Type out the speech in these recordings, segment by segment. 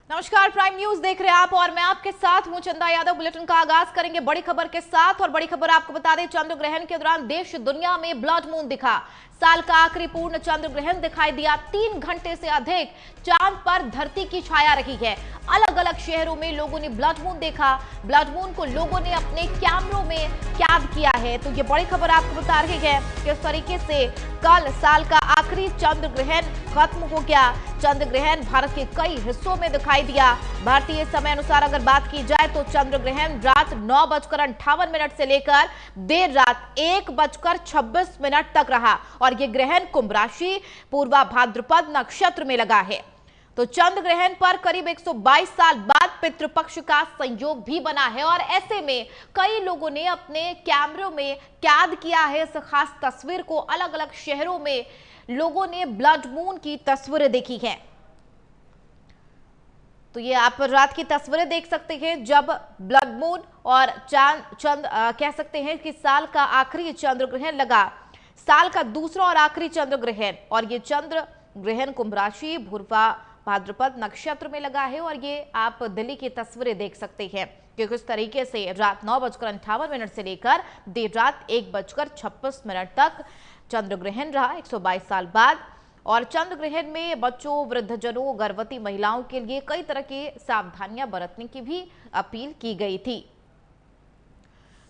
नमस्कार, prime news देख रहे हैं आप और मैं आपके साथ हूं चंदा यादव। बुलेटिन का आगाज करेंगे बड़ी खबर के साथ और बड़ी खबर आपको बता दें, चंद्र ग्रहण के दौरान देश दुनिया में ब्लड मून दिखा। साल का आखिरी पूर्ण चंद्र ग्रहण दिखाई दिया। 3 घंटे से अधिक चांद पर धरती की छाया रही है। अलग अलग शहरों में लोगों ने ब्लड मून देखा। ब्लड मून को लोगों ने अपने कैमरों में कैद किया है। तो ये बड़ी खबर आपको बता रही है किस तरीके से कल साल का आखिरी चंद्र ग्रहण खत्म हो गया। चंद्र ग्रहण भारत के कई हिस्सों में दिखाई दिया। भारतीय समय अनुसार अगर बात की जाए तो चंद्र ग्रहण रात 9:58 से लेकर देर रात 1:26 तक रहा और ये ग्रहण कुंभ राशि पूर्वा भाद्रपद नक्षत्र में लगा है। तो चंद्र ग्रहण पर करीब 122 साल बाद पितृपक्ष का संयोग भी बना है और ऐसे में कई लोगों ने अपने कैमरों में कैद किया है इस खास तस्वीर को। अलग अलग शहरों में लोगों ने ब्लड मून की तस्वीरें देखी हैं। तो ये आप रात की तस्वीरें देख सकते हैं जब ब्लड मून और चंद कह सकते हैं कि साल का आखिरी चंद्र ग्रहण लगा। साल का दूसरा और आखिरी चंद्र ग्रहण और ये चंद्र ग्रहण कुंभ राशि पूर्वा भाद्रपद नक्षत्र में लगा है और ये आप दिल्ली की तस्वीरें देख सकते हैं कि किस तरीके से रात 9:58 से लेकर देर रात 1:26 तक चंद्र ग्रहण रहा 122 साल बाद। और चंद्र ग्रहण में बच्चों, वृद्धजनों, गर्भवती महिलाओं के लिए कई तरह की सावधानियां बरतने की भी अपील की गई थी।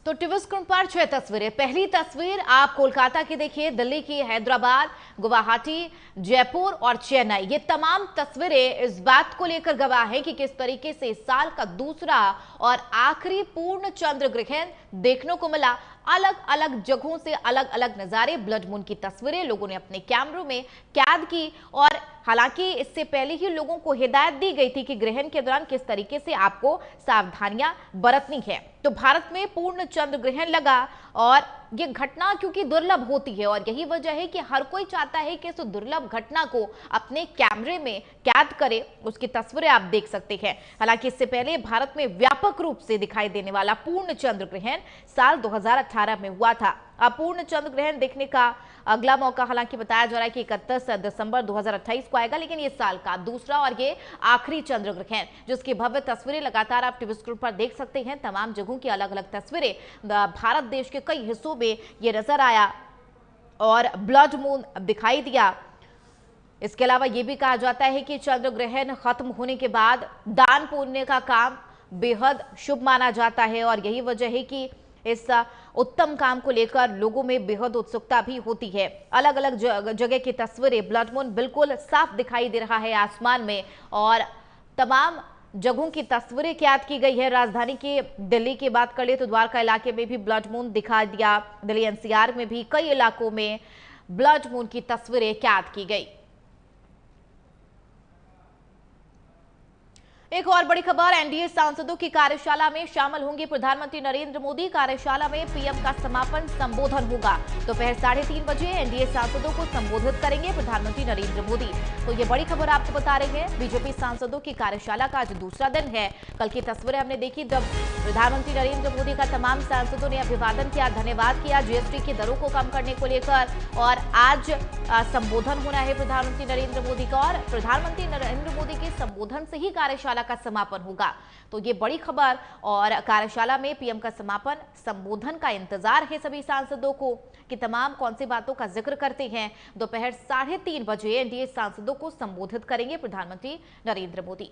तो टीवी स्क्रीन पर 6 तस्वीरें। पहली तस्वीर आप कोलकाता की देखिए, दिल्ली की, हैदराबाद, गुवाहाटी, जयपुर और चेन्नई। ये तमाम तस्वीरें इस बात को लेकर गवाह हैं कि किस तरीके से साल का दूसरा और आखिरी पूर्ण चंद्र ग्रहण देखने को मिला। अलग अलग जगहों से अलग अलग नजारे, ब्लड मून की तस्वीरें लोगों ने अपने कैमरों में कैद की और हालांकि इससे पहले ही लोगों को हिदायत दी गई थी कि ग्रहण के दौरान किस तरीके से आपको सावधानियां बरतनी है। तो भारत में पूर्ण चंद्र ग्रहण लगा और ये घटना क्योंकि दुर्लभ होती है और यही वजह है कि हर कोई चाहता है कि इस दुर्लभ घटना को अपने कैमरे में कैद करे। उसकी तस्वीरें आप देख सकते हैं। हालांकि इससे पहले भारत में व्यापक रूप से दिखाई देने वाला पूर्ण चंद्र ग्रहण साल 2018 में हुआ था। अब पूर्ण चंद्र ग्रहण देखने का अगला मौका हालांकि बताया जा रहा है कि 31 दिसंबर 2028 को आएगा, लेकिन ये साल का दूसरा और ये आखिरी चंद्र ग्रहण, जिसकी भव्य तस्वीरें लगातार आप टीवी स्क्रीन पर देख सकते हैं। तमाम जगहों की अलग अलग तस्वीरें भारत देश के कई हिस्सों में ये नजर आया और ब्लड मून दिखाई दिया। इसके अलावा यह भी कहा जाता है कि चंद्र ग्रहण खत्म होने के बाद दान पुण्य का काम बेहद शुभ माना जाता है और यही वजह है कि इस उत्तम काम को लेकर लोगों में बेहद उत्सुकता भी होती है। अलग अलग जगह की तस्वीरें, ब्लड मून बिल्कुल साफ दिखाई दे रहा है आसमान में और तमाम जगहों की तस्वीरें कैद की गई है। राजधानी की दिल्ली की बात कर ले तो द्वारका इलाके में भी ब्लड मून दिखा दिया। दिल्ली एनसीआर में भी कई इलाकों में ब्लड मून की तस्वीरें कैद की गई। एक और बड़ी खबर, एनडीए सांसदों की कार्यशाला में शामिल होंगे प्रधानमंत्री नरेंद्र मोदी। कार्यशाला में पीएम का समापन संबोधन होगा। दोपहर 3:30 बजे एनडीए सांसदों को संबोधित करेंगे प्रधानमंत्री नरेंद्र मोदी। तो ये बड़ी खबर आपको बता रहे हैं। बीजेपी सांसदों की कार्यशाला का आज दूसरा दिन है। कल की तस्वीरें हमने देखी जब प्रधानमंत्री नरेंद्र मोदी का तमाम सांसदों ने अभिवादन किया, धन्यवाद किया जीएसटी की दरों को कम करने को लेकर। और आज संबोधन होना है प्रधानमंत्री नरेंद्र मोदी का और प्रधानमंत्री नरेंद्र मोदी के संबोधन से ही कार्यशाला का समापन होगा। तो ये बड़ी खबर और कार्यशाला में पीएम का समापन संबोधन का इंतजार है सभी सांसदों को कि तमाम कौन सी बातों का जिक्र करते हैं। दोपहर 3:30 बजे एनडीए सांसदों को संबोधित करेंगे प्रधानमंत्री नरेंद्र मोदी।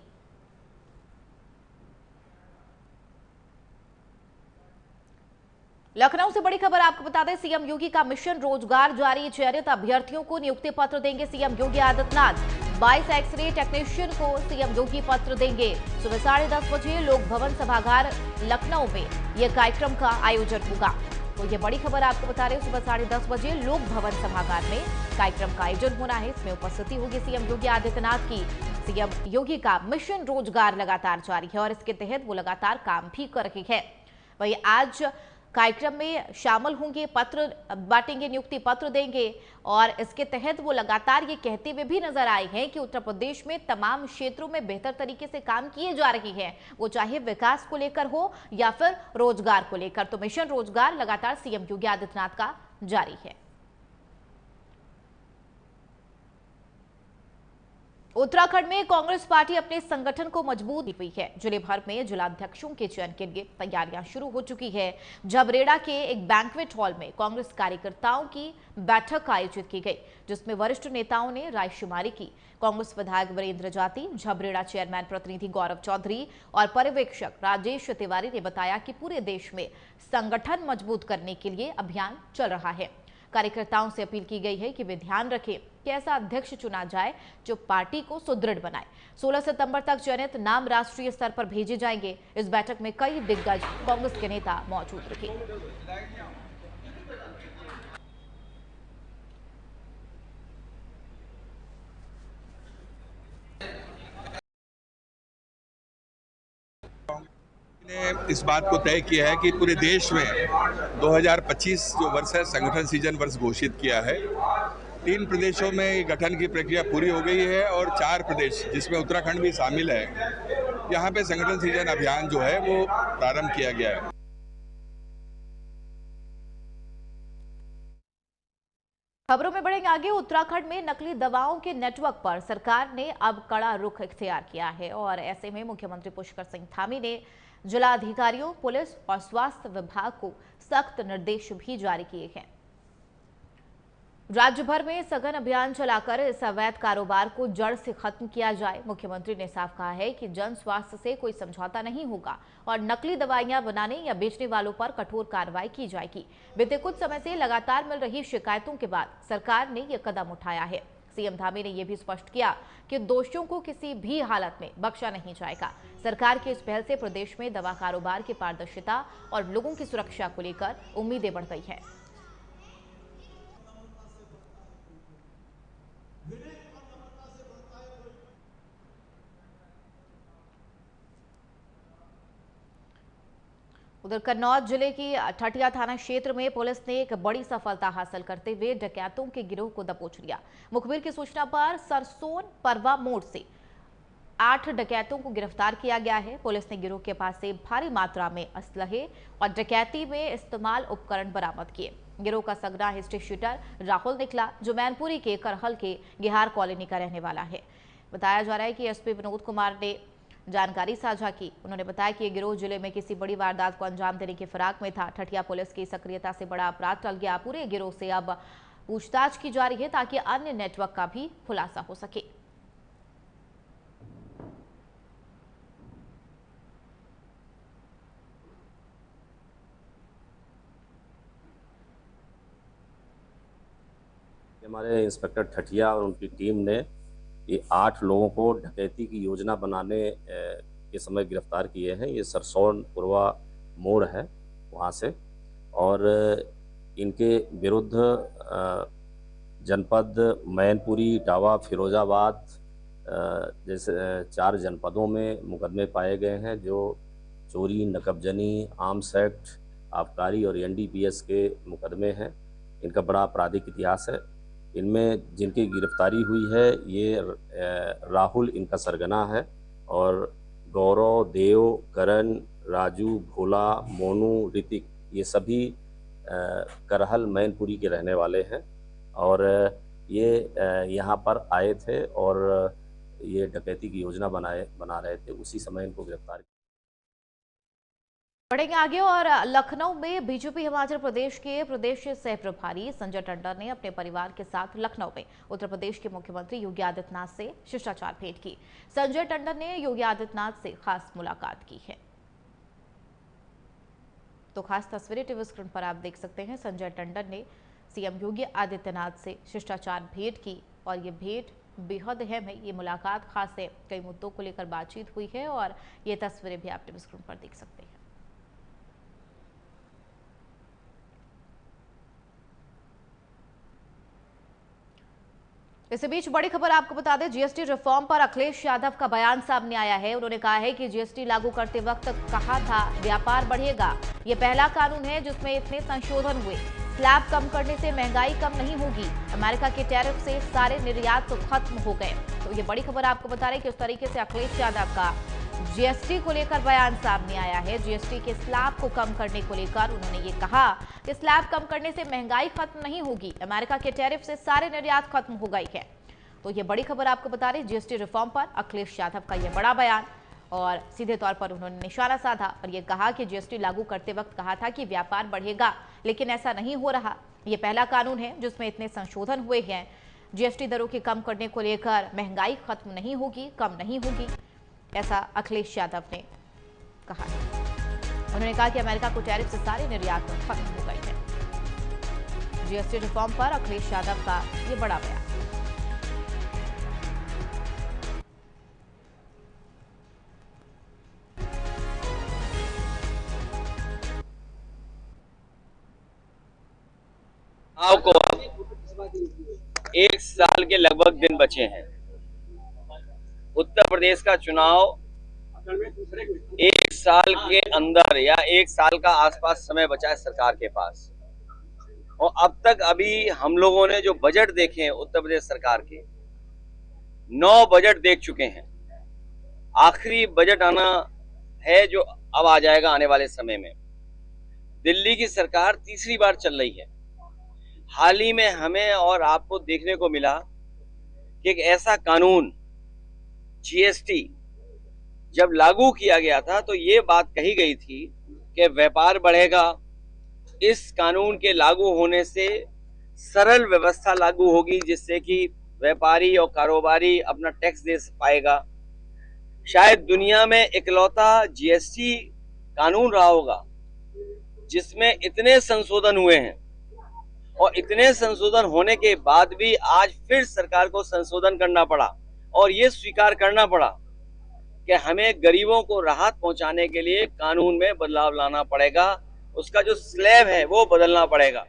लखनऊ से बड़ी खबर आपको बता दें, सीएम योगी का मिशन रोजगार जारी। चयनित अभ्यर्थियों को नियुक्ति पत्र देंगे CM Yogi Adityanath. 22 x ray technician को सीएम योगी पत्र देंगे। सुबह 10:30 बजे लोक भवन सभागार लखनऊ में यह कार्यक्रम का आयोजन होगा। तो ये बड़ी खबर आपको बता रहे हैं, सुबह 10:30 बजे लोक भवन सभागार में कार्यक्रम का आयोजन होना है। इसमें उपस्थिति होगी सीएम योगी आदित्यनाथ की। सीएम योगी का मिशन रोजगार लगातार जारी है और इसके तहत वो लगातार काम भी कर रही है। वही आज कार्यक्रम में शामिल होंगे, पत्र बांटेंगे, नियुक्ति पत्र देंगे और इसके तहत वो लगातार ये कहते हुए भी नजर आए हैं कि उत्तर प्रदेश में तमाम क्षेत्रों में बेहतर तरीके से काम किए जा रही है, वो चाहे विकास को लेकर हो या फिर रोजगार को लेकर। तो मिशन रोजगार लगातार सीएम योगी आदित्यनाथ का जारी है। उत्तराखंड में कांग्रेस पार्टी अपने संगठन को मजबूत की हुई है। जिले भर में जिलाध्यक्षों के चयन के लिए तैयारियां शुरू हो चुकी है। झबरेड़ा के एक बैंक्वेट हॉल में कांग्रेस कार्यकर्ताओं की बैठक आयोजित की गई, जिसमें वरिष्ठ नेताओं ने रायशुमारी की। कांग्रेस विधायक वीरेंद्र जाति, झबरेड़ा चेयरमैन प्रतिनिधि गौरव चौधरी और पर्यवेक्षक राजेश तिवारी ने बताया कि पूरे देश में संगठन मजबूत करने के लिए अभियान चल रहा है। कार्यकर्ताओं से अपील की गई है कि वे ध्यान रखें कि ऐसा अध्यक्ष चुना जाए जो पार्टी को सुदृढ़ बनाए। 16 सितंबर तक चयनित नाम राष्ट्रीय स्तर पर भेजे जाएंगे। इस बैठक में कई दिग्गज कांग्रेस के नेता मौजूद रहे। ने इस बात को तय किया है कि पूरे देश में 2025 जो वर्ष है संगठन सीजन वर्ष घोषित किया है। 3 प्रदेशों में गठन की प्रक्रिया पूरी हो गई है और 4 प्रदेश जिसमें उत्तराखंड भी शामिल है, यहाँ पे संगठन सीजन अभियान जो है वो प्रारंभ किया गया है। खबरों में बढ़ेंगे आगे। उत्तराखंड में नकली दवाओं के नेटवर्क पर सरकार ने अब कड़ा रुख इख्तियार किया है और ऐसे में मुख्यमंत्री पुष्कर सिंह धामी ने जिलाधिकारियों, पुलिस और स्वास्थ्य विभाग को सख्त निर्देश भी जारी किए हैं। राज्य भर में सघन अभियान चलाकर इस अवैध कारोबार को जड़ से खत्म किया जाए। मुख्यमंत्री ने साफ कहा है कि जन स्वास्थ्य से कोई समझौता नहीं होगा और नकली दवाइयां बनाने या बेचने वालों पर कठोर कार्रवाई की जाएगी। बीते कुछ समय से लगातार मिल रही शिकायतों के बाद सरकार ने यह कदम उठाया है। सीएम धामी ने यह भी स्पष्ट किया कि दोषियों को किसी भी हालत में बख्शा नहीं जाएगा। सरकार की इस पहल से प्रदेश में दवा कारोबार की पारदर्शिता और लोगों की सुरक्षा को लेकर उम्मीदें बढ़ गई है। उधर कन्नौज जिले की ठठिया थाना क्षेत्र में पुलिस ने एक बड़ी सफलता हासिल करते हुए डकैतों के गिरोह को दबोच लिया। मुखबिर की सूचना पर सरसोन परवा मोड़ से 8 डकैतों को गिरफ्तार किया गया है। पुलिस ने गिरोह के पास से भारी मात्रा में असलहे और डकैती में इस्तेमाल उपकरण बरामद किए। गिरोह का सगना हिस्ट्री शूटर राहुल निकला, जो मैनपुरी के करहल के गिहार कॉलोनी का रहने वाला है। बताया जा रहा है कि एसपी विनोद कुमार ने जानकारी साझा की। उन्होंने बताया कि ये गिरोह जिले में किसी बड़ी वारदात को अंजाम देने की फिराक में था। ठठिया पुलिस की सक्रियता से बड़ा अपराध टल गया। पूरे गिरोह से अब पूछताछ की जा रही है ताकि अन्य नेटवर्क का भी खुलासा हो सके। हमारे इंस्पेक्टर ठठिया और उनकी टीम ने ये 8 लोगों को डकैती की योजना बनाने के समय गिरफ्तार किए हैं। ये सरसौन पुरवा मोड़ है वहाँ से, और इनके विरुद्ध जनपद मैनपुरी, इटावा, फिरोजाबाद जैसे 4 जनपदों में मुकदमे पाए गए हैं, जो चोरी, नकबजनी, आर्म्स एक्ट, आबकारी और एनडीपीएस के मुकदमे हैं। इनका बड़ा आपराधिक इतिहास है। इनमें जिनकी गिरफ्तारी हुई है ये राहुल इनका सरगना है, और गौरव, देव, करण, राजू, भोला, मोनू, ऋतिक ये सभी करहल मैनपुरी के रहने वाले हैं, और ये यहाँ पर आए थे और ये डकैती की योजना बना रहे थे। उसी समय इनको गिरफ्तार किया। बढ़ेंगे आगे और लखनऊ में बीजेपी हिमाचल प्रदेश के प्रदेश सह प्रभारी संजय टंडन ने अपने परिवार के साथ लखनऊ में उत्तर प्रदेश के मुख्यमंत्री योगी आदित्यनाथ से शिष्टाचार भेंट की। संजय टंडन ने योगी आदित्यनाथ से खास मुलाकात की है। तो खास तस्वीरें टीवी स्क्रीन पर आप देख सकते हैं। संजय टंडन ने सीएम योगी आदित्यनाथ से शिष्टाचार भेंट की और ये भेंट बेहद अहम है। ये मुलाकात खास है, कई मुद्दों को लेकर बातचीत हुई है और ये तस्वीरें भी आप टीवी स्क्रीन पर देख सकते हैं। इसी बीच बड़ी खबर आपको बता दें, जीएसटी रिफॉर्म पर अखिलेश यादव का बयान सामने आया है। उन्होंने कहा है कि जीएसटी लागू करते वक्त कहा था व्यापार बढ़ेगा। ये पहला कानून है जिसमें इतने संशोधन हुए। स्लैब कम करने से महंगाई कम नहीं होगी। अमेरिका के टैरिफ से सारे निर्यात तो खत्म हो गए। तो ये बड़ी खबर आपको बता रहे कि उस तरीके से अखिलेश यादव का जीएसटी को लेकर बयान सामने आया है। जीएसटी के स्लैब को कम करने को लेकर उन्होंने ये कहा कि स्लैब कम करने से महंगाई खत्म नहीं होगी। अमेरिका के टैरिफ से सारे निर्यात खत्म हो गई है। तो ये बड़ी खबर आपको बता रहे जीएसटी रिफॉर्म पर अखिलेश यादव का यह बड़ा बयान, और सीधे तौर पर उन्होंने निशाना साधा और ये कहा कि जीएसटी लागू करते वक्त कहा था कि व्यापार बढ़ेगा, लेकिन ऐसा नहीं हो रहा। ये पहला कानून है जिसमें इतने संशोधन हुए हैं। जीएसटी दरों के कम करने को लेकर महंगाई खत्म नहीं होगी, कम नहीं होगी, ऐसा अखिलेश यादव ने कहा। उन्होंने कहा कि अमेरिका को टैरिफ से सारे निर्यात खत्म हो गए हैं। जीएसटी रिफॉर्म पर अखिलेश यादव का ये बड़ा बयान। को 1 साल के लगभग दिन बचे हैं। उत्तर प्रदेश का चुनाव 1 साल के अंदर या 1 साल का आसपास समय बचा है सरकार के पास, और अब तक अभी हम लोगों ने जो बजट देखे हैं उत्तर प्रदेश सरकार के, 9 बजट देख चुके हैं। आखिरी बजट आना है जो अब आ जाएगा आने वाले समय में। दिल्ली की सरकार तीसरी बार चल रही है। हाल ही में हमें और आपको देखने को मिला कि एक ऐसा कानून जीएसटी जब लागू किया गया था तो ये बात कही गई थी कि व्यापार बढ़ेगा, इस कानून के लागू होने से सरल व्यवस्था लागू होगी जिससे कि व्यापारी और कारोबारी अपना टैक्स दे पाएगा। शायद दुनिया में इकलौता जीएसटी कानून रहा होगा जिसमें इतने संशोधन हुए हैं, और इतने संशोधन होने के बाद भी आज फिर सरकार को संशोधन करना पड़ा और ये स्वीकार करना पड़ा कि हमें गरीबों को राहत पहुंचाने के लिए कानून में बदलाव लाना पड़ेगा, उसका जो स्लैब है वो बदलना पड़ेगा।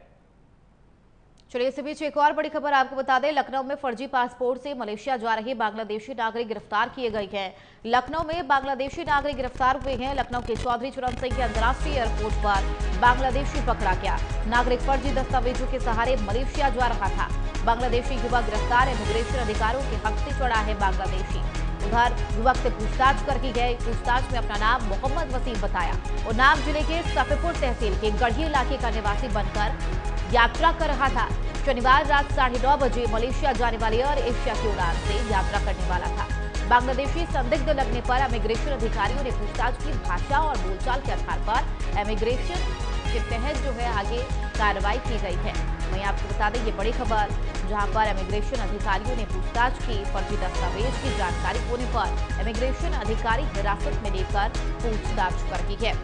चलिए इसी बीच एक और बड़ी खबर आपको बता दें, लखनऊ में फर्जी पासपोर्ट से मलेशिया जा रहे बांग्लादेशी नागरिक गिरफ्तार किए गए हैं। लखनऊ में बांग्लादेशी नागरिक गिरफ्तार हुए हैं। लखनऊ के चौधरी चरण सिंह के अंतर्राष्ट्रीय एयरपोर्ट पर बांग्लादेशी पकड़ा गया। नागरिक फर्जी दस्तावेजों के सहारे मलेशिया जा रहा था। बांग्लादेशी युवक गिरफ्तार, इमिग्रेशन अधिकारियों के हक से चढ़ा है बांग्लादेशी। उधर युवक से पूछताछ कर की गई। पूछताछ में अपना नाम मोहम्मद वसीम बताया और नाम जिले के सफेपुर तहसील के गढ़ी इलाके का निवासी बनकर यात्रा कर रहा था। शनिवार रात 9:30 बजे मलेशिया जाने वाली एयर एशिया की उड़ान से यात्रा करने वाला था। बांग्लादेशी संदिग्ध लगने पर इमिग्रेशन अधिकारियों ने पूछताछ की। भाषा और बोलचाल के आधार पर इमिग्रेशन के तहत जो है आगे कार्रवाई की गई है। वहीं आपको बता दें ये बड़ी खबर, जहां पर इमिग्रेशन अधिकारियों ने पूछताछ की। फर्जी दस्तावेज की जानकारी होने पर इमिग्रेशन अधिकारी हिरासत में लेकर पूछताछ कर की है।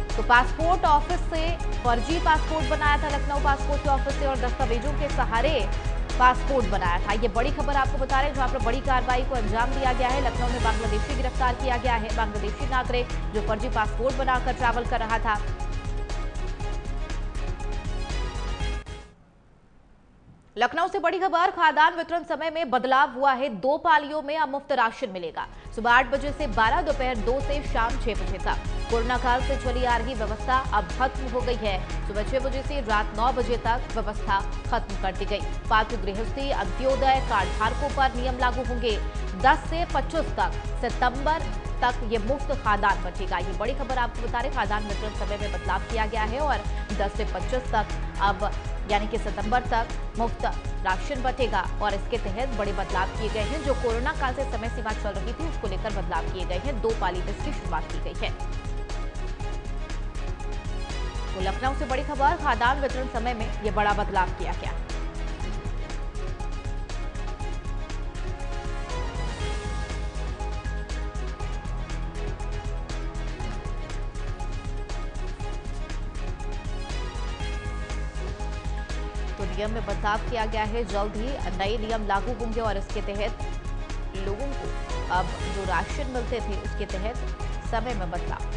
तो पासपोर्ट ऑफिस से फर्जी पासपोर्ट बनाया था, लखनऊ पासपोर्ट के ऑफिस से, और दस्तावेजों के सहारे पासपोर्ट बनाया था। ये बड़ी खबर आपको बता रहे हैं, जहां पर बड़ी कार्रवाई को अंजाम दिया गया है। लखनऊ में बांग्लादेशी गिरफ्तार किया गया है। बांग्लादेशी नागरिक जो फर्जी पासपोर्ट बनाकर ट्रैवल कर रहा था। लखनऊ से बड़ी खबर, खाद्यान्न वितरण समय में बदलाव हुआ है। 2 पालियों में अब मुफ्त राशन मिलेगा। सुबह 8 बजे से 12, दोपहर 2 से शाम 6 बजे तक। कोरोना काल से चली आ रही व्यवस्था अब खत्म हो गई है। सुबह 6 बजे से रात 9 बजे तक व्यवस्था खत्म कर दी गई। पात्र गृहस्थी अंत्योदय कार्ड धारकों पर नियम लागू होंगे। 10 से 25 तक सितंबर तक ये मुफ्त खाद्यान्न बचेगा। ये बड़ी खबर आपको बता रहे, खाद्यान्न वितरण समय में बदलाव किया गया है और 10 से 25 तक अब यानी कि सितंबर तक मुफ्त राशन बटेगा। और इसके तहत बड़े बदलाव किए गए हैं। जो कोरोना काल से समय सीमा चल रही थी उसको लेकर बदलाव किए गए हैं। 2 पाली में इसकी शुरुआत की गई है। तो लखनऊ से बड़ी खबर, खाद्यान्न वितरण समय में यह बड़ा बदलाव किया गया। तो नियम में बदलाव किया गया है। जल्द ही नए नियम लागू होंगे और इसके तहत लोगों को अब जो राशन मिलते थे उसके तहत समय में बदलाव।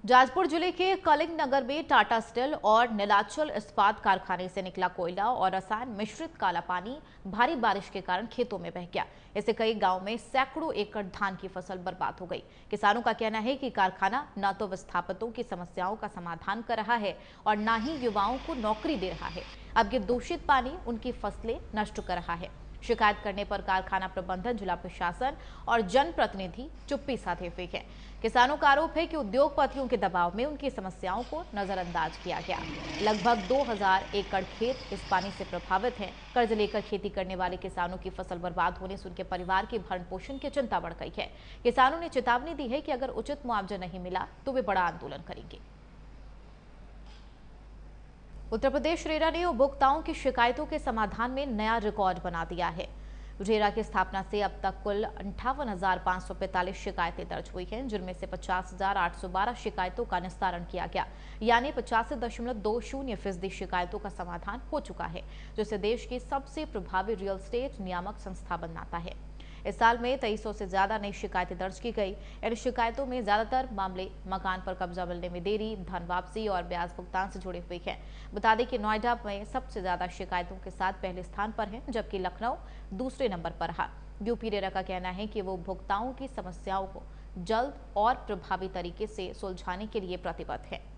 जाजपुर जिले के कलिंग नगर में टाटा स्टील और नीलाचल इस्पात कारखाने से निकला कोयला और रसायन मिश्रित काला पानी भारी बारिश के कारण खेतों में बह गया। इससे कई गांव में सैकड़ों एकड़ धान की फसल बर्बाद हो गई। किसानों का कहना है कि कारखाना न तो विस्थापितों की समस्याओं का समाधान कर रहा है और न ही युवाओं को नौकरी दे रहा है। अब ये दूषित पानी उनकी फसलें नष्ट कर रहा है। शिकायत करने पर कारखाना प्रबंधन, जिला प्रशासन और जनप्रतिनिधि चुप्पी साधे हुए हैं। किसानों का आरोप है कि उद्योगपतियों के दबाव में उनकी समस्याओं को नजरअंदाज किया गया। लगभग 2000 एकड़ खेत इस पानी से प्रभावित हैं। कर्ज लेकर खेती करने वाले किसानों की फसल बर्बाद होने से उनके परिवार के भरण पोषण की चिंता बढ़ गई है। किसानों ने चेतावनी दी है कि अगर उचित मुआवजा नहीं मिला तो वे बड़ा आंदोलन करेंगे। उत्तर प्रदेश रेरा ने उपभोक्ताओं की शिकायतों के समाधान में नया रिकॉर्ड बना दिया है। रेरा की स्थापना से अब तक कुल 58,545 शिकायतें दर्ज हुई हैं, जिनमें से 50,812 शिकायतों का निस्तारण किया गया, यानी 85.20% शिकायतों का समाधान हो चुका है, जिसे देश की सबसे प्रभावी रियल एस्टेट नियामक संस्था बनाता है। इस साल में 2300 से ज्यादा नई शिकायतें दर्ज की गई। इन शिकायतों में ज्यादातर मामले मकान पर कब्जा मिलने में देरी, धन वापसी और ब्याज भुगतान से जुड़े हुए हैं। बता दें कि नोएडा में सबसे ज्यादा शिकायतों के साथ पहले स्थान पर है, जबकि लखनऊ दूसरे नंबर पर रहा। यूपी रेरा का कहना है कि वो उपभोक्ताओं की समस्याओं को जल्द और प्रभावी तरीके से सुलझाने के लिए प्रतिबद्ध है।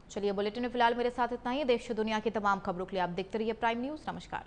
चलिए, बुलेटिन में फिलहाल मेरे साथ इतना ही। देश दुनिया की तमाम खबरों के लिए आप देखते रहिए प्राइम न्यूज। नमस्कार।